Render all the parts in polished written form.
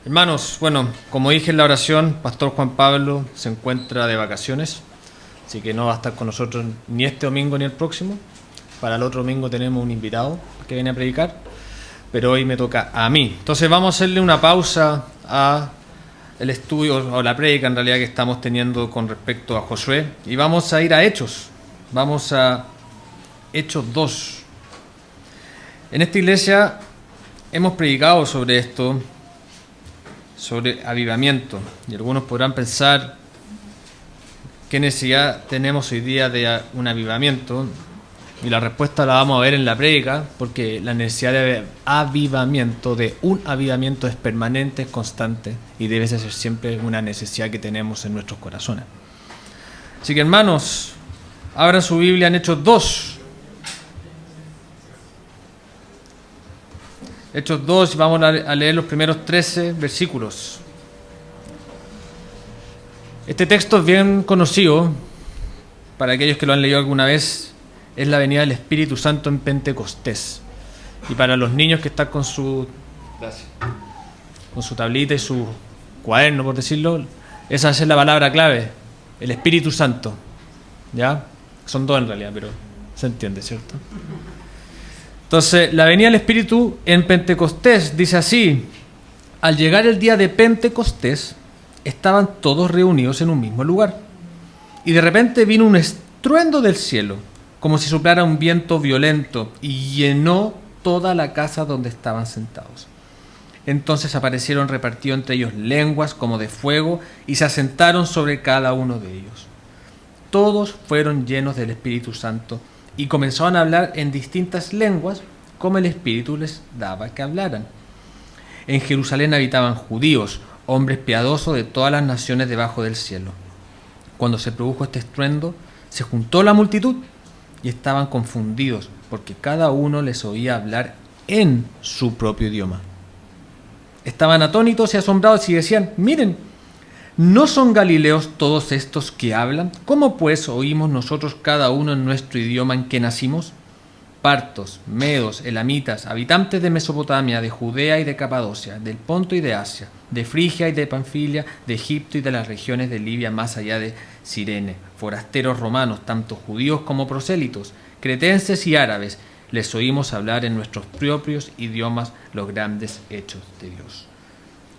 Hermanos, bueno, como dije en la oración, Pastor Juan Pablo se encuentra de vacaciones, así que no va a estar con nosotros ni este domingo ni el próximo. Para el otro domingo tenemos un invitado que viene a predicar, pero hoy me toca a mí. Entonces vamos a hacerle una pausa a el estudio o la prédica en realidad que estamos teniendo con respecto a Josué y vamos a ir a Hechos. Vamos a Hechos 2. En esta iglesia hemos predicado sobre esto, sobre avivamiento, y algunos podrán pensar qué necesidad tenemos hoy día de un avivamiento, y la respuesta la vamos a ver en la prédica, porque la necesidad de avivamiento, de un avivamiento, es permanente, es constante, y debe ser siempre una necesidad que tenemos en nuestros corazones. Así que, hermanos, abran su Biblia en Hechos 2. Hechos 2, y vamos a leer los primeros 13 versículos. Este texto es bien conocido para aquellos que lo han leído alguna vez. Es la venida del Espíritu Santo en Pentecostés. Y para los niños que están con su tablita y su cuaderno, por decirlo, esa es la palabra clave, el Espíritu Santo. ¿Ya? Son dos en realidad, pero se entiende, ¿cierto? Entonces, la venida del Espíritu en Pentecostés dice así: al llegar el día de Pentecostés, estaban todos reunidos en un mismo lugar. Y de repente vino un estruendo del cielo, como si soplara un viento violento, y llenó toda la casa donde estaban sentados. Entonces aparecieron repartidos entre ellos lenguas como de fuego, y se asentaron sobre cada uno de ellos. Todos fueron llenos del Espíritu Santo, y comenzaban a hablar en distintas lenguas, como el Espíritu les daba que hablaran. En Jerusalén habitaban judíos, hombres piadosos de todas las naciones debajo del cielo. Cuando se produjo este estruendo, se juntó la multitud y estaban confundidos, porque cada uno les oía hablar en su propio idioma. Estaban atónitos y asombrados y decían: miren, ¿no son galileos todos estos que hablan? ¿Cómo pues oímos nosotros cada uno en nuestro idioma en que nacimos? Partos, medos, elamitas, habitantes de Mesopotamia, de Judea y de Capadocia, del Ponto y de Asia, de Frigia y de Panfilia, de Egipto y de las regiones de Libia más allá de Cirene, forasteros romanos, tanto judíos como prosélitos, cretenses y árabes, les oímos hablar en nuestros propios idiomas los grandes hechos de Dios.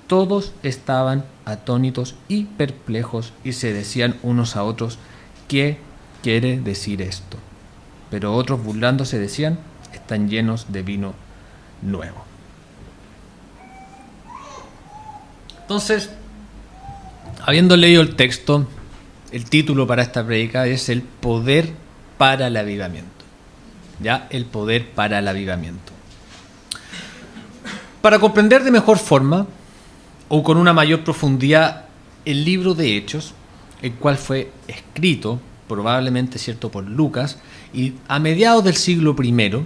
Todos estaban atónitos y perplejos y se decían unos a otros: ¿qué quiere decir esto? Pero otros, burlándose, decían: están llenos de vino nuevo. Entonces, habiendo leído el texto, el título para esta prédica es el poder para el avivamiento. ¿Ya? El poder para el avivamiento. Para comprender de mejor forma o con una mayor profundidad el libro de Hechos, el cual fue escrito probablemente, ¿cierto?, por Lucas, y a mediados del siglo I,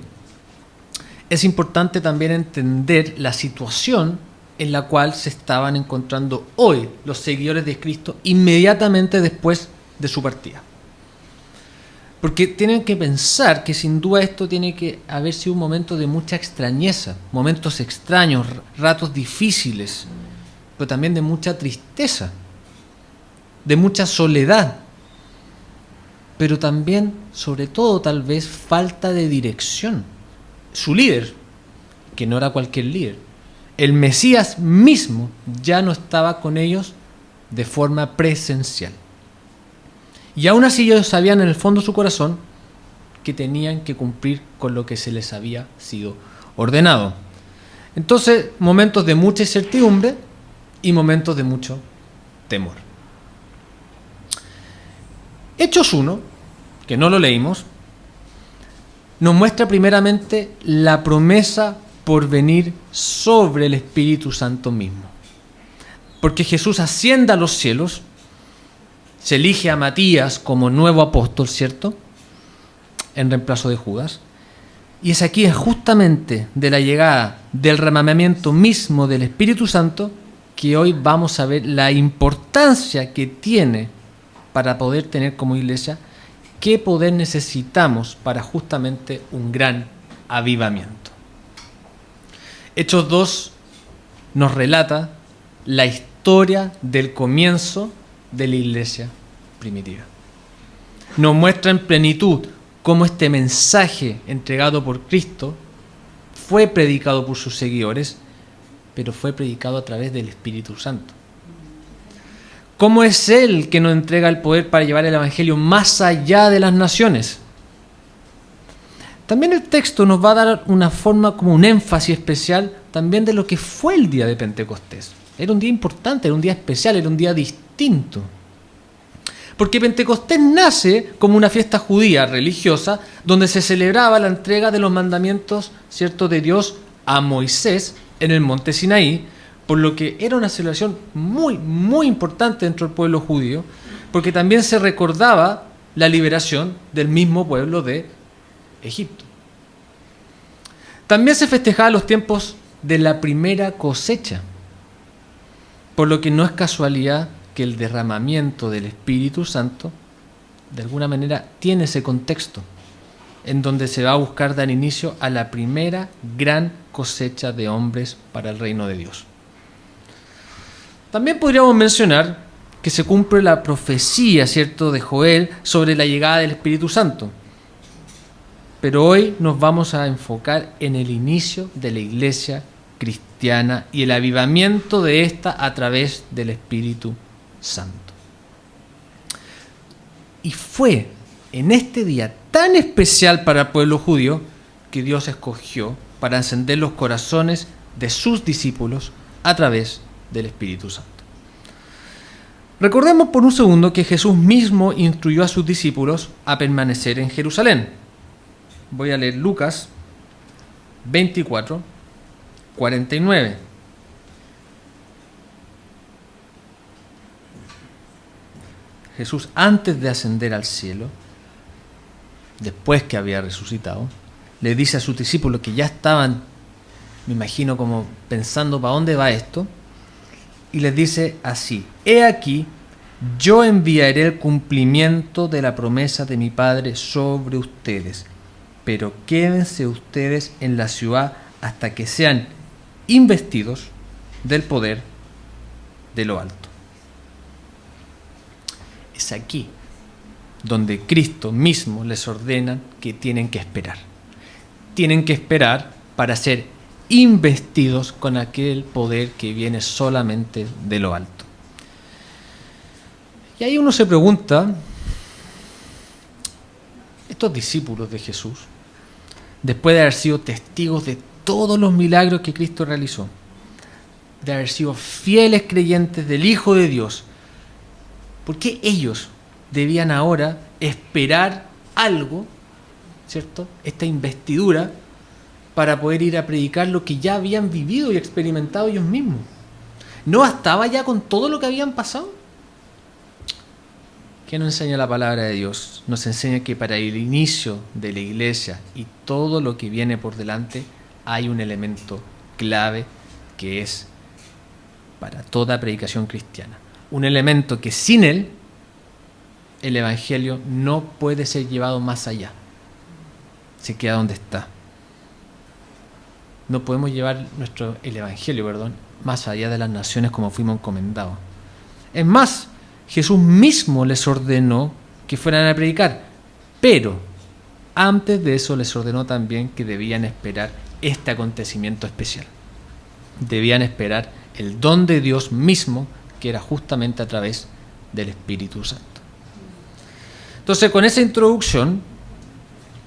es importante también entender la situación en la cual se estaban encontrando hoy los seguidores de Cristo inmediatamente después de su partida. Porque tienen que pensar que sin duda esto tiene que haber sido un momento de mucha extrañeza, momentos extraños, ratos difíciles, pero también de mucha tristeza, de mucha soledad, pero también, sobre todo, tal vez, falta de dirección. Su líder, que no era cualquier líder, el Mesías mismo, ya no estaba con ellos de forma presencial. Y aún así ellos sabían en el fondo de su corazón que tenían que cumplir con lo que se les había sido ordenado. Entonces, momentos de mucha incertidumbre y momentos de mucho temor. Hechos 1, que no lo leímos, nos muestra primeramente la promesa por venir sobre el Espíritu Santo mismo. Porque Jesús asciende a los cielos, se elige a Matías como nuevo apóstol, ¿cierto?, en reemplazo de Judas. Y es aquí, justamente de la llegada, del derramamiento mismo del Espíritu Santo, que hoy vamos a ver la importancia que tiene para poder tener como iglesia, qué poder necesitamos para justamente un gran avivamiento. Hechos 2 nos relata la historia del comienzo de la iglesia primitiva. Nos muestra en plenitud cómo este mensaje entregado por Cristo fue predicado por sus seguidores, pero fue predicado a través del Espíritu Santo. Cómo es Él que nos entrega el poder para llevar el Evangelio más allá de las naciones. También el texto nos va a dar una forma, como un énfasis especial, también de lo que fue el día de Pentecostés. Era un día importante, era un día especial, era un día distinto. Porque Pentecostés nace como una fiesta judía religiosa, donde se celebraba la entrega de los mandamientos, ¿cierto?, de Dios a Moisés en el monte Sinaí, por lo que era una celebración muy, muy importante dentro del pueblo judío, porque también se recordaba la liberación del mismo pueblo de Egipto. También se festejaba los tiempos de la primera cosecha, por lo que no es casualidad que el derramamiento del Espíritu Santo de alguna manera tiene ese contexto en donde se va a buscar dar inicio a la primera gran cosecha de hombres para el reino de Dios. También podríamos mencionar que se cumple la profecía, ¿cierto?, de Joel sobre la llegada del Espíritu Santo. Pero hoy nos vamos a enfocar en el inicio de la iglesia cristiana y el avivamiento de esta a través del Espíritu Santo. Y fue en este día tan especial para el pueblo judío que Dios escogió para encender los corazones de sus discípulos a través del Espíritu Santo. Recordemos por un segundo que Jesús mismo instruyó a sus discípulos a permanecer en Jerusalén. Voy a leer Lucas 24, 49. Jesús, antes de ascender al cielo, después que había resucitado, le dice a sus discípulos que ya estaban, me imagino, como pensando para dónde va esto, y les dice así: he aquí, yo enviaré el cumplimiento de la promesa de mi Padre sobre ustedes, pero quédense ustedes en la ciudad hasta que sean investidos del poder de lo alto. Es aquí donde Cristo mismo les ordena que tienen que esperar. Tienen que esperar para ser investidos con aquel poder que viene solamente de lo alto. Y ahí uno se pregunta, estos discípulos de Jesús, después de haber sido testigos de todos los milagros que Cristo realizó, de haber sido fieles creyentes del Hijo de Dios, ¿por qué ellos debían ahora esperar algo, ¿cierto?, esta investidura, para poder ir a predicar lo que ya habían vivido y experimentado ellos mismos? ¿No bastaba ya con todo lo que habían pasado? ¿Qué nos enseña la palabra de Dios? Nos enseña que para el inicio de la iglesia y todo lo que viene por delante hay un elemento clave que es para toda predicación cristiana. Un elemento que sin él el Evangelio no puede ser llevado más allá. Se queda donde está. No podemos llevar el Evangelio, más allá de las naciones como fuimos encomendados. Es más, Jesús mismo les ordenó que fueran a predicar, pero antes de eso les ordenó también que debían esperar este acontecimiento especial. Debían esperar el don de Dios mismo, que era justamente a través del Espíritu Santo. Entonces, con esa introducción,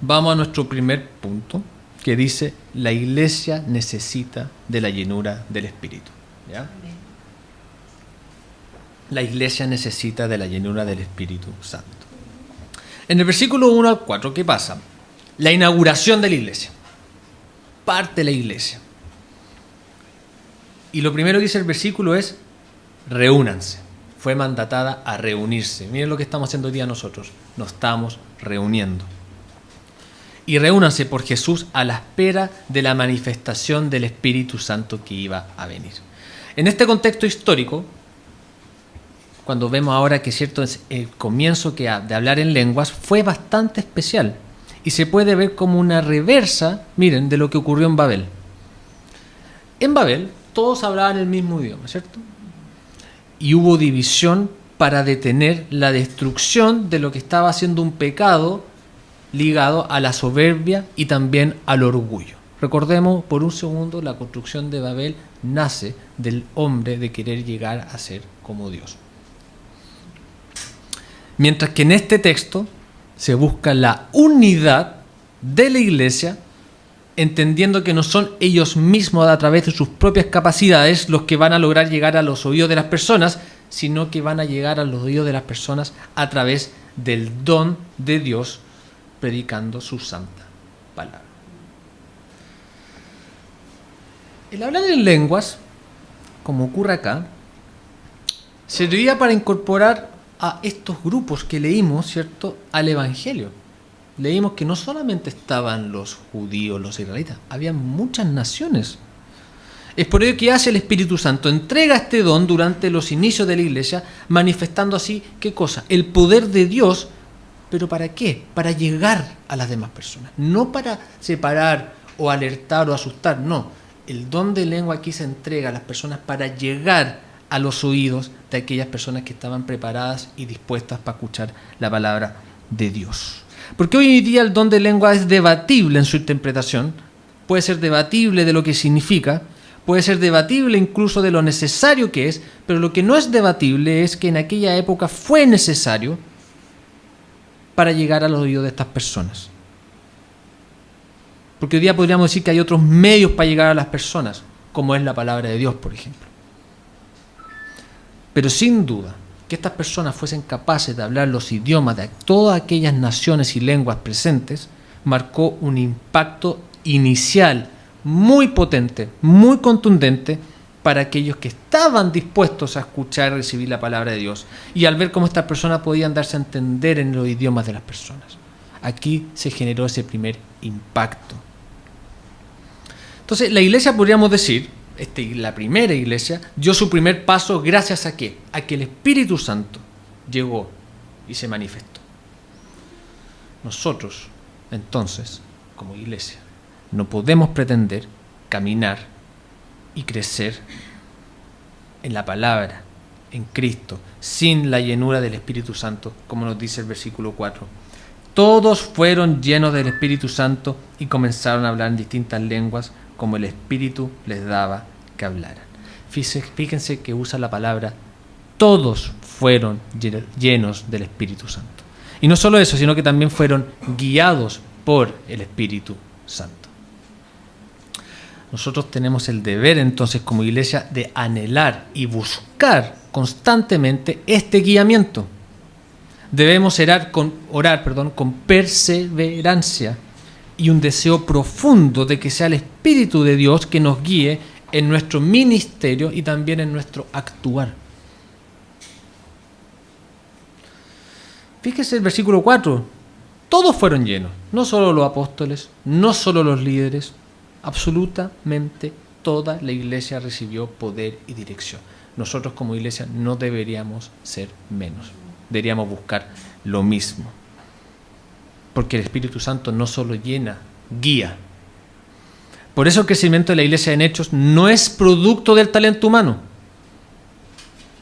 vamos a nuestro primer punto, que dice: la iglesia necesita de la llenura del Espíritu. ¿Ya? La iglesia necesita de la llenura del Espíritu Santo. En el versículo 1 al 4, ¿qué pasa? La inauguración de la iglesia. Parte la iglesia. Y lo primero que dice el versículo es: reúnanse. Fue mandatada a reunirse. Miren lo que estamos haciendo hoy día nosotros. Nos estamos reuniendo. Y reúnanse por Jesús a la espera de la manifestación del Espíritu Santo que iba a venir. En este contexto histórico, cuando vemos ahora que cierto es el comienzo de hablar en lenguas, fue bastante especial. Y se puede ver como una reversa, miren, de lo que ocurrió en Babel. En Babel todos hablaban el mismo idioma, ¿cierto? y hubo división para detener la destrucción de lo que estaba siendo un pecado ligado a la soberbia y también al orgullo. Recordemos por un segundo, la construcción de Babel nace del hombre de querer llegar a ser como Dios. Mientras que en este texto se busca la unidad de la iglesia, entendiendo que no son ellos mismos a través de sus propias capacidades los que van a lograr llegar a los oídos de las personas, sino que van a llegar a los oídos de las personas a través del don de Dios, predicando su santa palabra. El hablar en lenguas, como ocurre acá, serviría para incorporar a estos grupos que leímos, ¿cierto?, al Evangelio. Leímos que no solamente estaban los judíos, los israelitas, había muchas naciones. Es por ello que hace el Espíritu Santo, entrega este don durante los inicios de la iglesia, manifestando así, ¿qué cosa? El poder de Dios, pero ¿para qué? Para llegar a las demás personas, no para separar o alertar o asustar, no. El don de lengua aquí se entrega a las personas para llegar a los oídos de aquellas personas que estaban preparadas y dispuestas para escuchar la palabra de Dios. Porque hoy en día el don de lengua es debatible en su interpretación, puede ser debatible de lo que significa, puede ser debatible incluso de lo necesario que es, pero lo que no es debatible es que en aquella época fue necesario para llegar a los oídos de estas personas. Porque hoy día podríamos decir que hay otros medios para llegar a las personas, como es la palabra de Dios, por ejemplo. Pero sin duda, que estas personas fuesen capaces de hablar los idiomas de todas aquellas naciones y lenguas presentes, marcó un impacto inicial muy potente, muy contundente para aquellos que estaban dispuestos a escuchar y recibir la palabra de Dios. Y al ver cómo estas personas podían darse a entender en los idiomas de las personas. Aquí se generó ese primer impacto. Entonces, la iglesia, podríamos decir, la primera iglesia, dio su primer paso gracias a ¿qué? A que el Espíritu Santo llegó y se manifestó. Nosotros, entonces, como iglesia, no podemos pretender caminar y crecer en la palabra, en Cristo, sin la llenura del Espíritu Santo, como nos dice el versículo 4. Todos fueron llenos del Espíritu Santo y comenzaron a hablar en distintas lenguas, como el Espíritu les daba que hablaran. Fíjense que usa la palabra, todos fueron llenos del Espíritu Santo. Y no solo eso, sino que también fueron guiados por el Espíritu Santo. Nosotros tenemos el deber entonces como iglesia de anhelar y buscar constantemente este guiamiento. Debemos orar con perseverancia y un deseo profundo de que sea el Espíritu de Dios que nos guíe en nuestro ministerio y también en nuestro actuar. Fíjese el versículo 4. Todos fueron llenos, no solo los apóstoles, no solo los líderes, absolutamente toda la iglesia recibió poder y dirección. Nosotros como iglesia no deberíamos ser menos, deberíamos buscar lo mismo. Porque el Espíritu Santo no solo llena, guía. Por eso el crecimiento de la iglesia en Hechos no es producto del talento humano.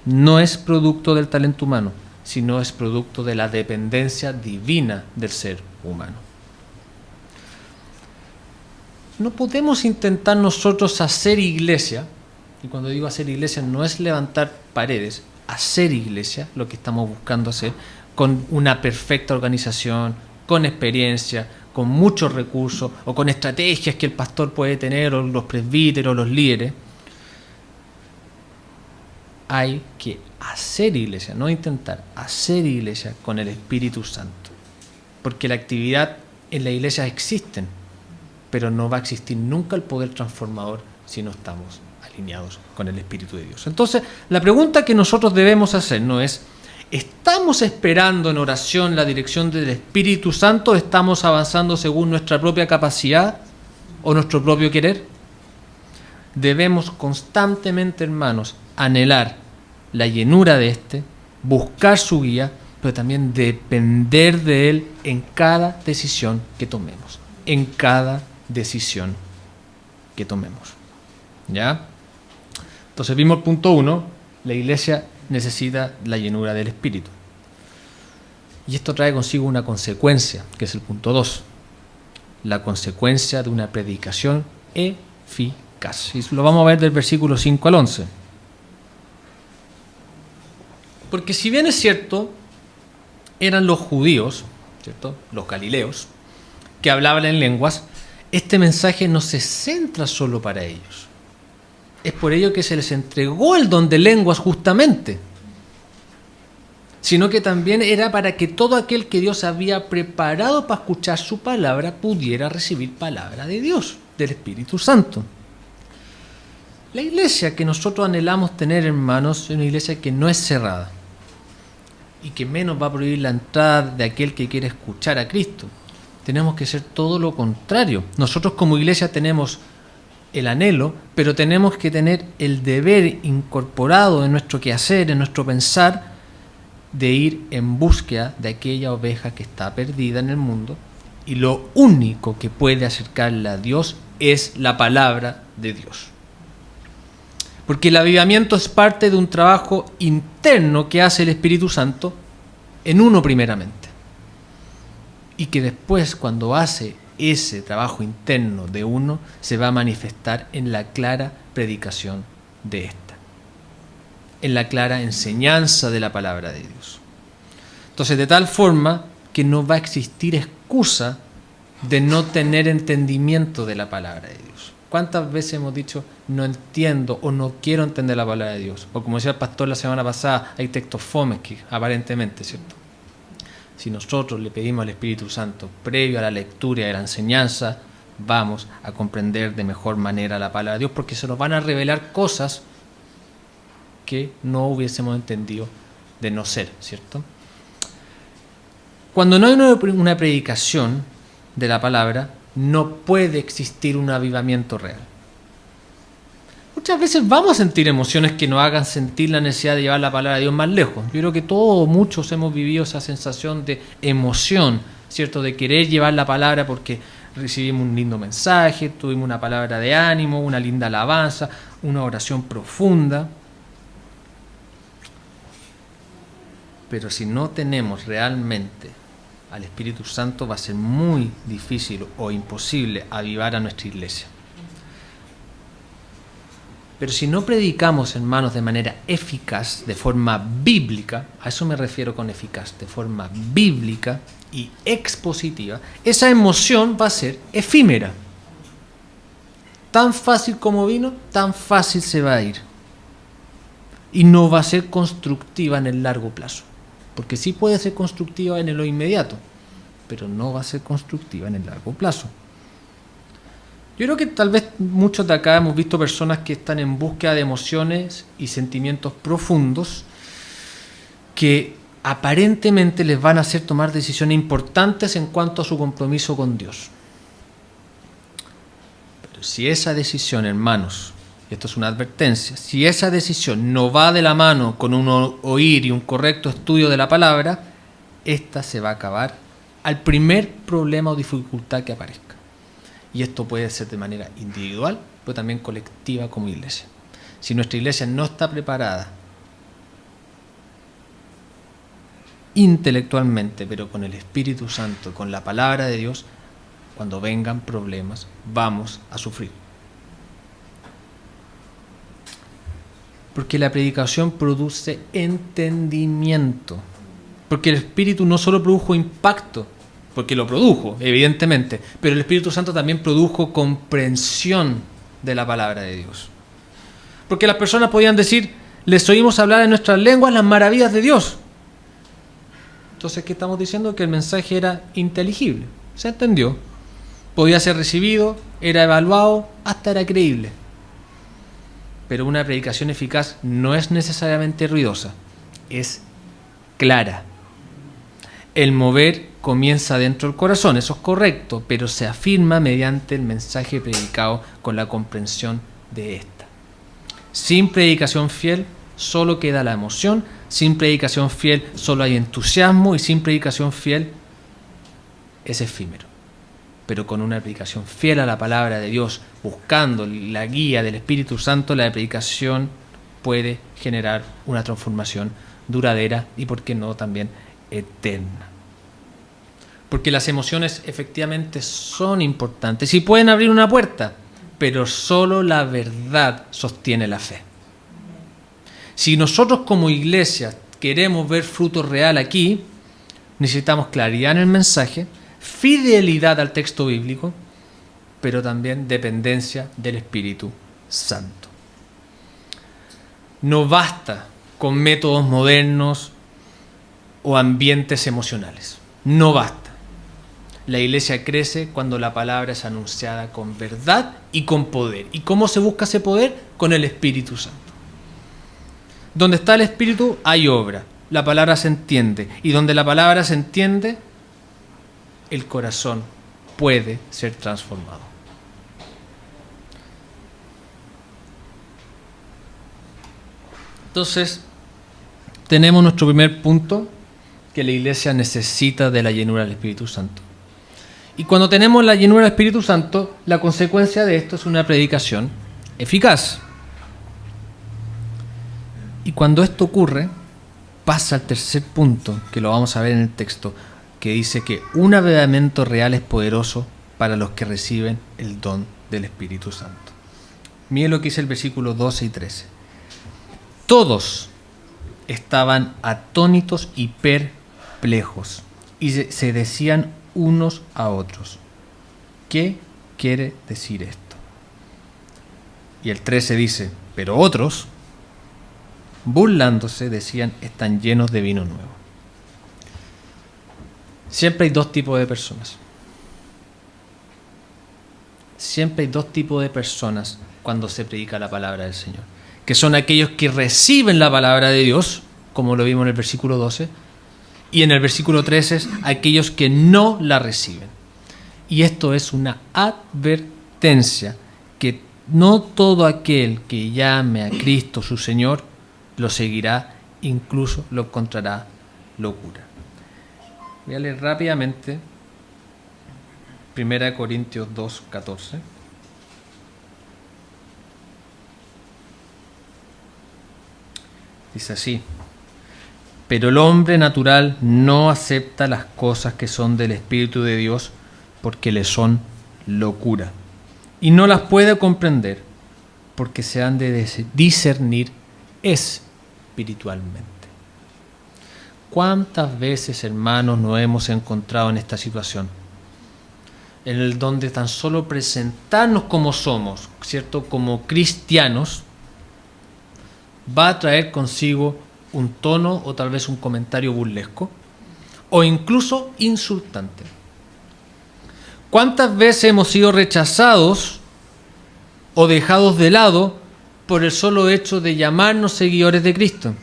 No es producto del talento humano, sino es producto de la dependencia divina del ser humano. No podemos intentar nosotros hacer iglesia, y cuando digo hacer iglesia no es levantar paredes, hacer iglesia, lo que estamos buscando hacer, con una perfecta organización, con experiencia, con muchos recursos o con estrategias que el pastor puede tener o los presbíteros, los líderes. Hay que hacer iglesia, no intentar, hacer iglesia con el Espíritu Santo. Porque la actividad en la iglesia existe, pero no va a existir nunca el poder transformador si no estamos alineados con el Espíritu de Dios. Entonces, la pregunta que nosotros debemos hacernos es, ¿estamos esperando en oración la dirección del Espíritu Santo? ¿Estamos avanzando según nuestra propia capacidad o nuestro propio querer? Debemos constantemente, hermanos, anhelar la llenura de este, buscar su guía, pero también depender de Él en cada decisión que tomemos. En cada decisión que tomemos. ¿Ya? Entonces vimos el punto 1, la iglesia necesita la llenura del Espíritu. Y esto trae consigo una consecuencia, que es el punto 2. La consecuencia de una predicación eficaz. Y lo vamos a ver del versículo 5 al 11. Porque si bien es cierto, eran los judíos, ¿cierto?, los galileos, que hablaban en lenguas, este mensaje no se centra solo para ellos. Es por ello que se les entregó el don de lenguas justamente, sino que también era para que todo aquel que Dios había preparado para escuchar su palabra pudiera recibir palabra de Dios, del Espíritu Santo. La iglesia que nosotros anhelamos tener, hermanos, es una iglesia que no es cerrada y que menos va a prohibir la entrada de aquel que quiere escuchar a Cristo. Tenemos que ser todo lo contrario. Nosotros como iglesia tenemos el anhelo, pero tenemos que tener el deber incorporado en nuestro quehacer, en nuestro pensar, de ir en búsqueda de aquella oveja que está perdida en el mundo, y lo único que puede acercarla a Dios es la palabra de Dios. Porque el avivamiento es parte de un trabajo interno que hace el Espíritu Santo en uno primeramente, y que después, cuando hace ese trabajo interno de uno, se va a manifestar en la clara predicación de esta, en la clara enseñanza de la palabra de Dios. Entonces, de tal forma que no va a existir excusa de no tener entendimiento de la palabra de Dios. ¿Cuántas veces hemos dicho, no entiendo o no quiero entender la palabra de Dios? O como decía el pastor la semana pasada, hay textos fomes que aparentemente, ¿cierto? Si nosotros le pedimos al Espíritu Santo, previo a la lectura y a la enseñanza, vamos a comprender de mejor manera la palabra de Dios, porque se nos van a revelar cosas que no hubiésemos entendido de no ser, ¿cierto? Cuando no hay una predicación de la palabra, no puede existir un avivamiento real. Muchas veces vamos a sentir emociones que nos hagan sentir la necesidad de llevar la palabra de Dios más lejos. Yo creo que muchos hemos vivido esa sensación de emoción, ¿cierto? De querer llevar la palabra porque recibimos un lindo mensaje, tuvimos una palabra de ánimo, una linda alabanza, una oración profunda. Pero si no tenemos realmente al Espíritu Santo, va a ser muy difícil o imposible avivar a nuestra iglesia. Pero si no predicamos, hermanos, de manera eficaz, de forma bíblica, a eso me refiero con eficaz, de forma bíblica y expositiva, esa emoción va a ser efímera. Tan fácil como vino, tan fácil se va a ir. Y no va a ser constructiva en el largo plazo. Porque sí puede ser constructiva en lo inmediato, pero no va a ser constructiva en el largo plazo. Yo creo que tal vez muchos de acá hemos visto personas que están en búsqueda de emociones y sentimientos profundos que aparentemente les van a hacer tomar decisiones importantes en cuanto a su compromiso con Dios. Pero si esa decisión, hermanos, y esto es una advertencia, si esa decisión no va de la mano con un oír y un correcto estudio de la palabra, esta se va a acabar al primer problema o dificultad que aparezca. Y esto puede ser de manera individual, pero también colectiva como iglesia. Si nuestra iglesia no está preparada intelectualmente, pero con el Espíritu Santo, con la palabra de Dios, cuando vengan problemas, vamos a sufrir. Porque la predicación produce entendimiento. Porque el Espíritu no solo produjo impacto, porque lo produjo, evidentemente, pero el Espíritu Santo también produjo comprensión de la palabra de Dios. Porque las personas podían decir, les oímos hablar en nuestras lenguas las maravillas de Dios. Entonces, ¿qué estamos diciendo? Que el mensaje era inteligible, se entendió, podía ser recibido, era evaluado, hasta era creíble. Pero una predicación eficaz no es necesariamente ruidosa, es clara. El mover comienza dentro del corazón, eso es correcto, pero se afirma mediante el mensaje predicado con la comprensión de esta. Sin predicación fiel solo queda la emoción, sin predicación fiel solo hay entusiasmo y sin predicación fiel es efímero. Pero con una predicación fiel a la palabra de Dios, buscando la guía del Espíritu Santo, la predicación puede generar una transformación duradera y, por qué no, también eterna. Porque las emociones efectivamente son importantes y pueden abrir una puerta, pero solo la verdad sostiene la fe. Si nosotros como iglesia queremos ver fruto real aquí, necesitamos claridad en el mensaje, fidelidad al texto bíblico, pero también dependencia del Espíritu Santo. No basta con métodos modernos o ambientes emocionales. No basta. La iglesia crece cuando la palabra es anunciada con verdad y con poder. ¿Y cómo se busca ese poder? Con el Espíritu Santo. Donde está el Espíritu hay obra. La palabra se entiende. Y donde la palabra se entiende, el corazón puede ser transformado. Entonces, tenemos nuestro primer punto, que la iglesia necesita de la llenura del Espíritu Santo. Y cuando tenemos la llenura del Espíritu Santo, la consecuencia de esto es una predicación eficaz. Y cuando esto ocurre, pasa al tercer punto, que lo vamos a ver en el texto, que dice que un avivamiento real es poderoso para los que reciben el don del Espíritu Santo. Miren lo que dice el versículo 12 y 13. Todos estaban atónitos y perplejos y se decían unos a otros: ¿qué quiere decir esto? Y el 13 dice: pero otros, burlándose, decían: están llenos de vino nuevo. Siempre hay dos tipos de personas. Siempre hay dos tipos de personas cuando se predica la palabra del Señor, que son aquellos que reciben la palabra de Dios, como lo vimos en el versículo 12, y en el versículo 13, aquellos que no la reciben. Y esto es una advertencia, que no todo aquel que llame a Cristo su Señor lo seguirá, incluso lo encontrará locura. Voy a leer rápidamente 1 Corintios 2:14. Dice así: pero el hombre natural no acepta las cosas que son del Espíritu de Dios, porque le son locura, y no las puede comprender, porque se han de discernir espiritualmente. ¿Cuántas veces, hermanos, nos hemos encontrado en esta situación? En el donde tan solo presentarnos como somos, ¿cierto?, como cristianos, va a traer consigo un tono o tal vez un comentario burlesco o incluso insultante. ¿Cuántas veces hemos sido rechazados o dejados de lado por el solo hecho de llamarnos seguidores de Cristo?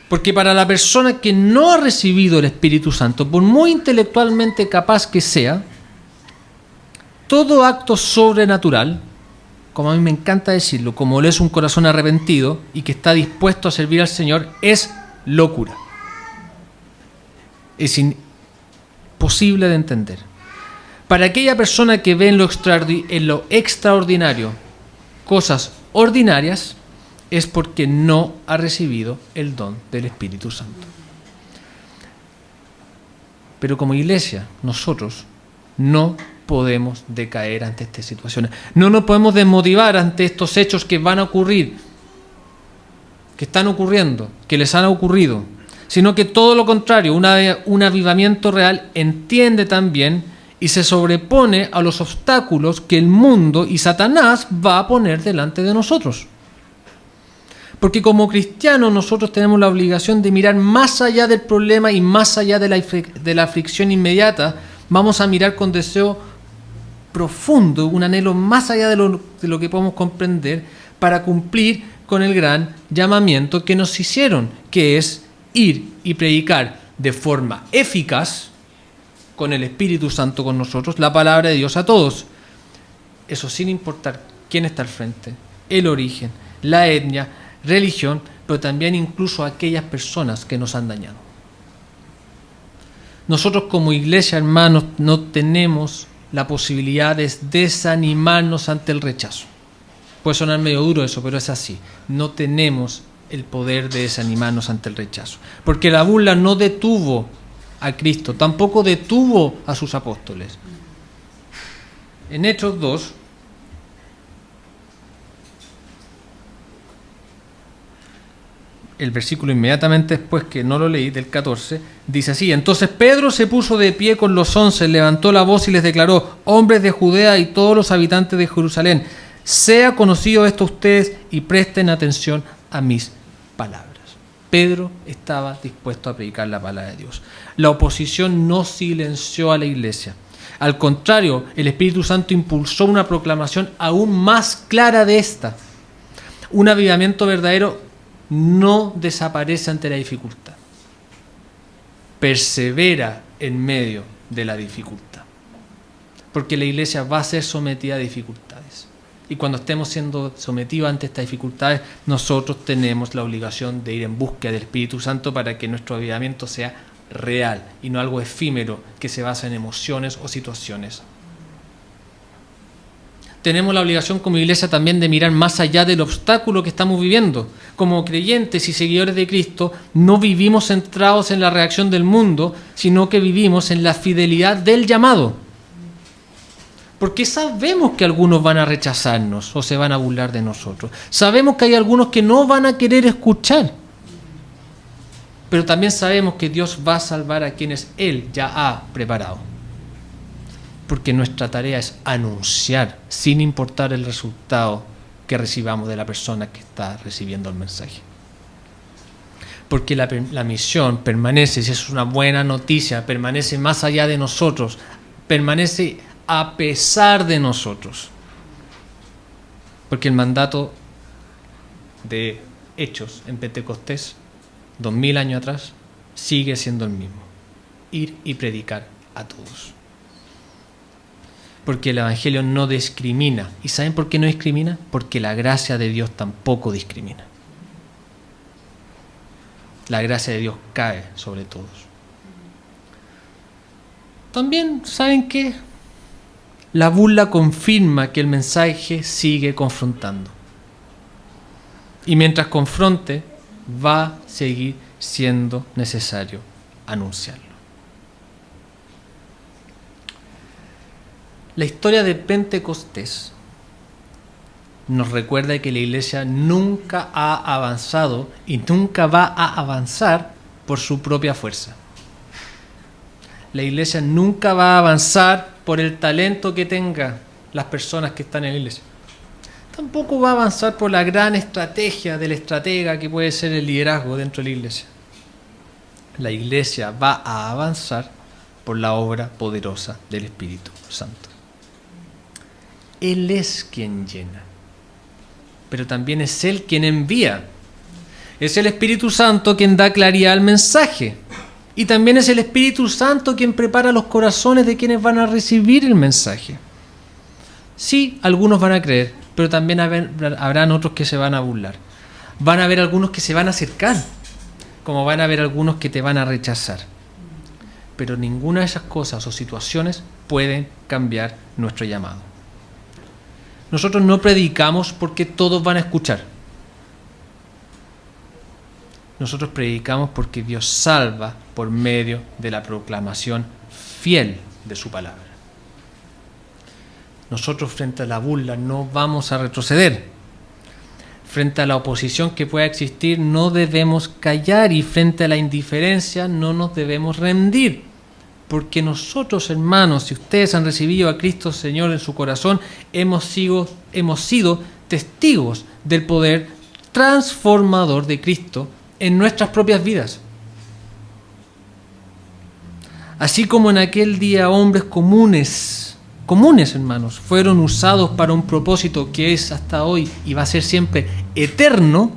Porque para la persona que no ha recibido el Espíritu Santo, por muy intelectualmente capaz que sea, todo acto sobrenatural, como a mí me encanta decirlo, como lo es un corazón arrepentido y que está dispuesto a servir al Señor, es locura. Es imposible de entender. Para aquella persona que ve en lo extraordinario cosas ordinarias, es porque no ha recibido el don del Espíritu Santo. Pero como iglesia, nosotros no podemos decaer ante estas situaciones. No nos podemos desmotivar ante estos hechos que van a ocurrir, que están ocurriendo, que les han ocurrido, sino que todo lo contrario, un avivamiento real entiende también y se sobrepone a los obstáculos que el mundo y Satanás va a poner delante de nosotros. Porque como cristianos nosotros tenemos la obligación de mirar más allá del problema y más allá de la aflicción inmediata. Vamos a mirar con deseo profundo, un anhelo más allá de lo que podemos comprender, para cumplir con el gran llamamiento que nos hicieron, que es ir y predicar de forma eficaz, con el Espíritu Santo con nosotros, la palabra de Dios a todos. Eso sin importar quién está al frente, el origen, la etnia, religión, pero también incluso a aquellas personas que nos han dañado. Nosotros como iglesia, hermanos, no tenemos la posibilidad de desanimarnos ante el rechazo. Puede sonar medio duro eso, pero es así. No tenemos el poder de desanimarnos ante el rechazo. Porque la burla no detuvo a Cristo, tampoco detuvo a sus apóstoles. En Hechos 2, el versículo inmediatamente después, que no lo leí, del 14, dice así: entonces Pedro se puso de pie con los 11, levantó la voz y les declaró: hombres de Judea y todos los habitantes de Jerusalén, sea conocido esto a ustedes y presten atención a mis palabras. Pedro estaba dispuesto a predicar la palabra de Dios. La oposición no silenció a la iglesia. Al contrario, el Espíritu Santo impulsó una proclamación aún más clara de esta. Un avivamiento verdadero no desaparece ante la dificultad. Persevera en medio de la dificultad. Porque la iglesia va a ser sometida a dificultades. Y cuando estemos siendo sometidos ante estas dificultades, nosotros tenemos la obligación de ir en búsqueda del Espíritu Santo para que nuestro avivamiento sea real y no algo efímero que se basa en emociones o situaciones. Tenemos la obligación como iglesia también de mirar más allá del obstáculo que estamos viviendo. Como creyentes y seguidores de Cristo, no vivimos centrados en la reacción del mundo, sino que vivimos en la fidelidad del llamado. Porque sabemos que algunos van a rechazarnos o se van a burlar de nosotros. Sabemos que hay algunos que no van a querer escuchar. Pero también sabemos que Dios va a salvar a quienes Él ya ha preparado. Porque nuestra tarea es anunciar, sin importar el resultado que recibamos de la persona que está recibiendo el mensaje. Porque la misión permanece, si es una buena noticia, permanece más allá de nosotros, permanece a pesar de nosotros. Porque el mandato de Hechos en Pentecostés, 2000 años atrás, sigue siendo el mismo: ir y predicar a todos. Porque el Evangelio no discrimina. ¿Y saben por qué no discrimina? Porque la gracia de Dios tampoco discrimina. La gracia de Dios cae sobre todos. También, ¿saben qué? La burla confirma que el mensaje sigue confrontando. Y mientras confronte, va a seguir siendo necesario anunciarlo. La historia de Pentecostés nos recuerda que la iglesia nunca ha avanzado y nunca va a avanzar por su propia fuerza. La iglesia nunca va a avanzar por el talento que tengan las personas que están en la iglesia. Tampoco va a avanzar por la gran estrategia del estratega que puede ser el liderazgo dentro de la iglesia. La iglesia va a avanzar por la obra poderosa del Espíritu Santo. Él es quien llena, pero también es Él quien envía. Es el Espíritu Santo quien da claridad al mensaje. Y también es el Espíritu Santo quien prepara los corazones de quienes van a recibir el mensaje. Sí, algunos van a creer, pero también habrán otros que se van a burlar. Van a haber algunos que se van a acercar, como van a haber algunos que te van a rechazar. Pero ninguna de esas cosas o situaciones pueden cambiar nuestro llamado. Nosotros no predicamos porque todos van a escuchar. Nosotros predicamos porque Dios salva por medio de la proclamación fiel de su palabra. Nosotros frente a la burla no vamos a retroceder. Frente a la oposición que pueda existir no debemos callar, y frente a la indiferencia no nos debemos rendir. Porque nosotros, hermanos, si ustedes han recibido a Cristo Señor en su corazón, hemos sido testigos del poder transformador de Cristo en nuestras propias vidas. Así como en aquel día hombres comunes hermanos, fueron usados para un propósito que es hasta hoy y va a ser siempre eterno,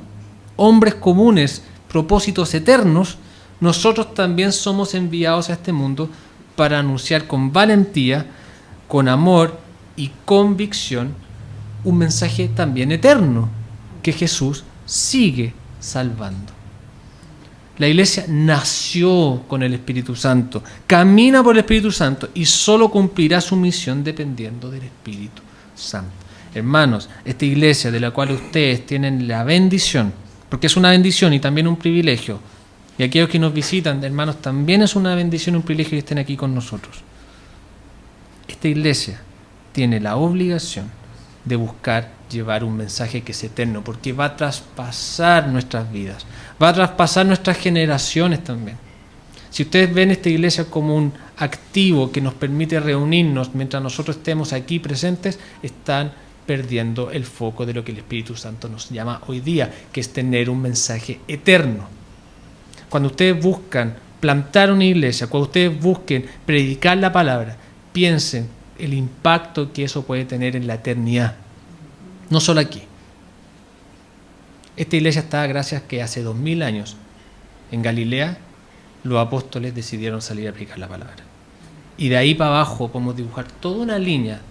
hombres comunes, propósitos eternos, nosotros también somos enviados a este mundo para anunciar con valentía, con amor y convicción un mensaje también eterno, que Jesús sigue salvando. La iglesia nació con el Espíritu Santo, camina por el Espíritu Santo y solo cumplirá su misión dependiendo del Espíritu Santo. Hermanos, esta iglesia de la cual ustedes tienen la bendición, porque es una bendición y también un privilegio, y aquellos que nos visitan, hermanos, también es una bendición y un privilegio que estén aquí con nosotros. Esta iglesia tiene la obligación de buscar llevar un mensaje que es eterno, porque va a traspasar nuestras vidas, va a traspasar nuestras generaciones también. Si ustedes ven esta iglesia como un activo que nos permite reunirnos mientras nosotros estemos aquí presentes, están perdiendo el foco de lo que el Espíritu Santo nos llama hoy día, que es tener un mensaje eterno. Cuando ustedes buscan plantar una iglesia, cuando ustedes busquen predicar la palabra, piensen el impacto que eso puede tener en la eternidad, no solo aquí. Esta iglesia está gracias que hace 2000 años en Galilea los apóstoles decidieron salir a predicar la palabra. Y de ahí para abajo podemos dibujar toda una línea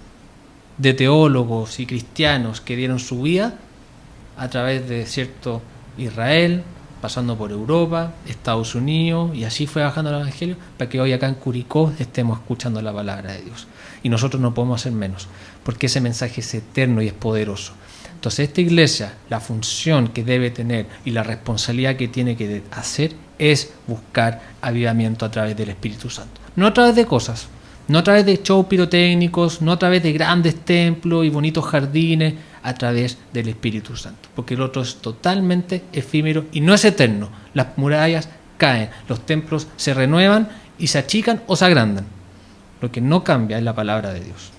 de teólogos y cristianos que dieron su vida a través de cierto Israel, pasando por Europa, Estados Unidos, y así fue bajando el Evangelio para que hoy acá en Curicó estemos escuchando la palabra de Dios. Y nosotros no podemos hacer menos, porque ese mensaje es eterno y es poderoso. Entonces esta iglesia, la función que debe tener y la responsabilidad que tiene que hacer es buscar avivamiento a través del Espíritu Santo. No a través de cosas, no a través de shows pirotécnicos, no a través de grandes templos y bonitos jardines, a través del Espíritu Santo. Porque el otro es totalmente efímero y no es eterno. Las murallas caen, los templos se renuevan y se achican o se agrandan. Lo que no cambia es la palabra de Dios.